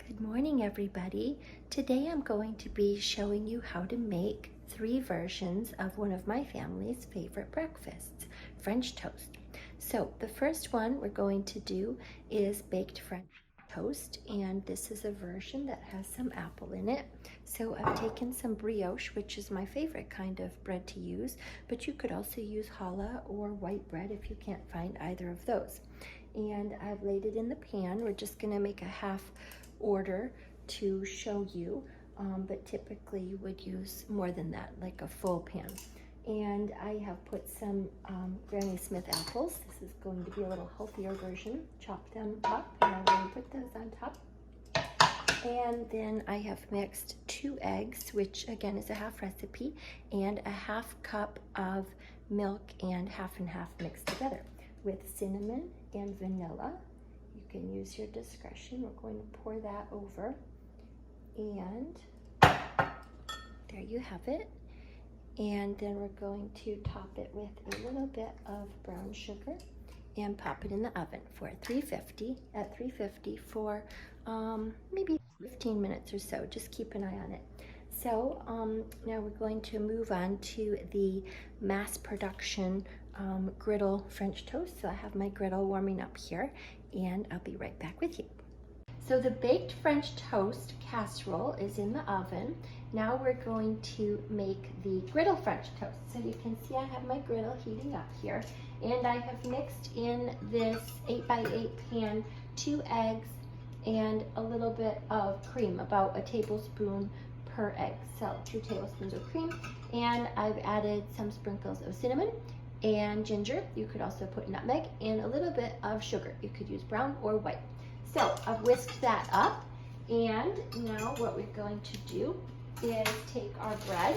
Good morning, everybody. Today I'm going to be showing you how to make 3 versions of one of my family's favorite breakfasts, French toast. So the first one we're going to do is baked French toast, and this is a version that has some apple in it. So I've taken some brioche, which is my favorite kind of bread to use, but you could also use challah or white bread if you can't find either of those. And I've laid it in the pan. We're just gonna make a half order to show you, but typically you would use more than that, like a full pan. And I have put some Granny Smith apples. This is going to be a little healthier version. Chop them up and I'm going to put those on top. And then I have mixed 2 eggs, which again is a half recipe, and a half cup of milk and half and half mixed together with cinnamon and vanilla. You can use your discretion. We're going to pour that over, and there you have it. And then we're going to top it with a little bit of brown sugar and pop it in the oven for 350 for maybe 15 minutes or so. Just keep an eye on it. So now we're going to move on to the mass production griddle French toast. So I have my griddle warming up here, and I'll be right back with you. So the baked French toast casserole is in the oven. Now we're going to make the griddle French toast. So you can see I have my griddle heating up here, and I have mixed in this 8x8 pan 2 eggs and a little bit of cream, about a tablespoon per egg. So 2 tablespoons of cream, and I've added some sprinkles of cinnamon and ginger. You could also put nutmeg and a little bit of sugar. You could use brown or white. So I've whisked that up, and now what we're going to do is take our bread,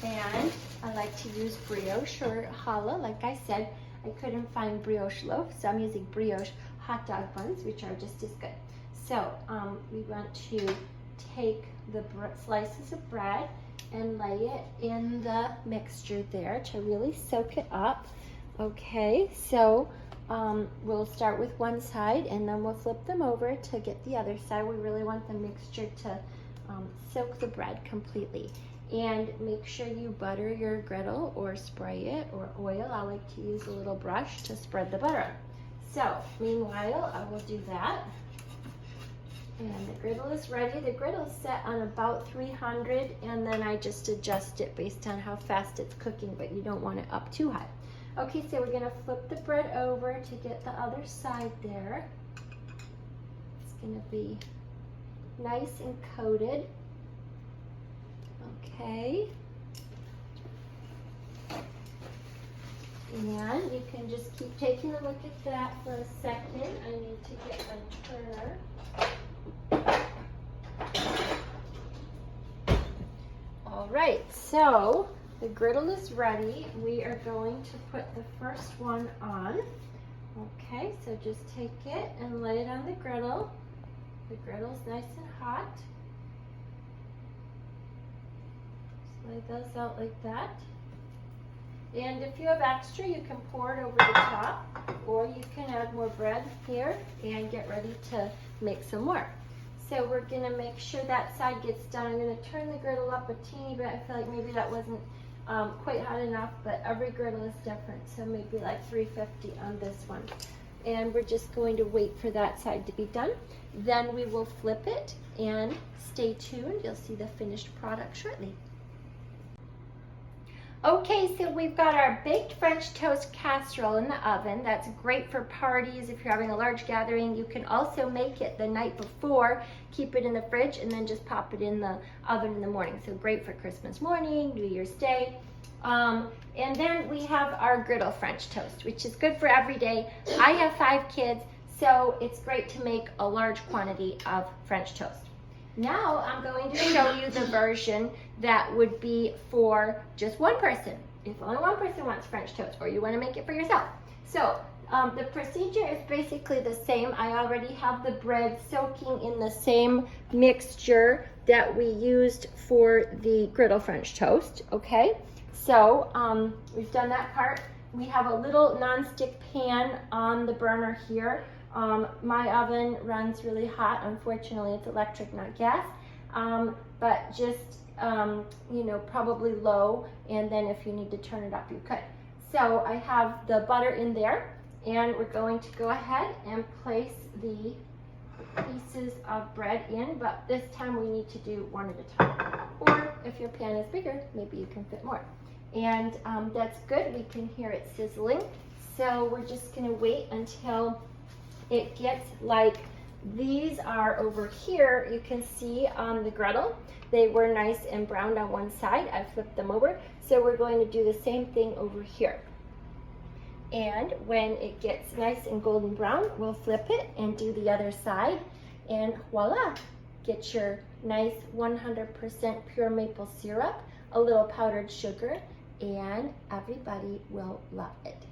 and I like to use brioche or challah. Like I said, I couldn't find brioche loaf, so I'm using brioche hot dog buns, which are just as good. So we want to take the slices of bread and lay it in the mixture there to really soak it up. Okay, so we'll start with one side and then we'll flip them over to get the other side. We really want the mixture to soak the bread completely. And make sure you butter your griddle or spray it, or oil. I like to use a little brush to spread the butter on. So meanwhile, I will do that. And the griddle is ready. The griddle is set on about 300, and then I just adjust it based on how fast it's cooking, but you don't want it up too high. Okay, so we're gonna flip the bread over to get the other side there. It's gonna be nice and coated. Okay. And you can just keep taking a look at that for a second. I need to get my turner. All right, so the griddle is ready. We are going to put the first one on. Okay, so just take it and lay it on the griddle. The griddle's nice and hot. Just lay those out like that. And if you have extra, you can pour it over the top, or you can add more bread here and get ready to make some more. So we're gonna make sure that side gets done. I'm gonna turn the griddle up a teeny bit. I feel like maybe that wasn't quite hot enough, but every griddle is different. So maybe like 350 on this one. And we're just going to wait for that side to be done. Then we will flip it, and stay tuned. You'll see the finished product shortly. Okay, so we've got our baked French toast casserole in the oven. That's great for parties. If you're having a large gathering, you can also make it the night before, keep it in the fridge, and then just pop it in the oven in the morning. So great for Christmas morning, New Year's Day. And then we have our griddle French toast, which is good for every day. I have 5 kids, so it's great to make a large quantity of French toast. Now I'm going to show you the version that would be for just one person. If only one person wants French toast, or you want to make it for yourself. So the procedure is basically the same. I already have the bread soaking in the same mixture that we used for the griddle French toast, okay? So we've done that part. We have a little nonstick pan on the burner here. My oven runs really hot. Unfortunately, it's electric, not gas, but just, you know, probably low, and then if you need to turn it up, you could. So I have the butter in there, and we're going to go ahead and place the pieces of bread in, but this time we need to do one at a time. Or if your pan is bigger, maybe you can fit more. And that's good. We can hear it sizzling. So we're just going to wait until it gets like these are over here. You can see on the griddle, they were nice and browned on one side. I flipped them over. So we're going to do the same thing over here. And when it gets nice and golden brown, we'll flip it and do the other side. And voila, get your nice 100% pure maple syrup, a little powdered sugar, and everybody will love it.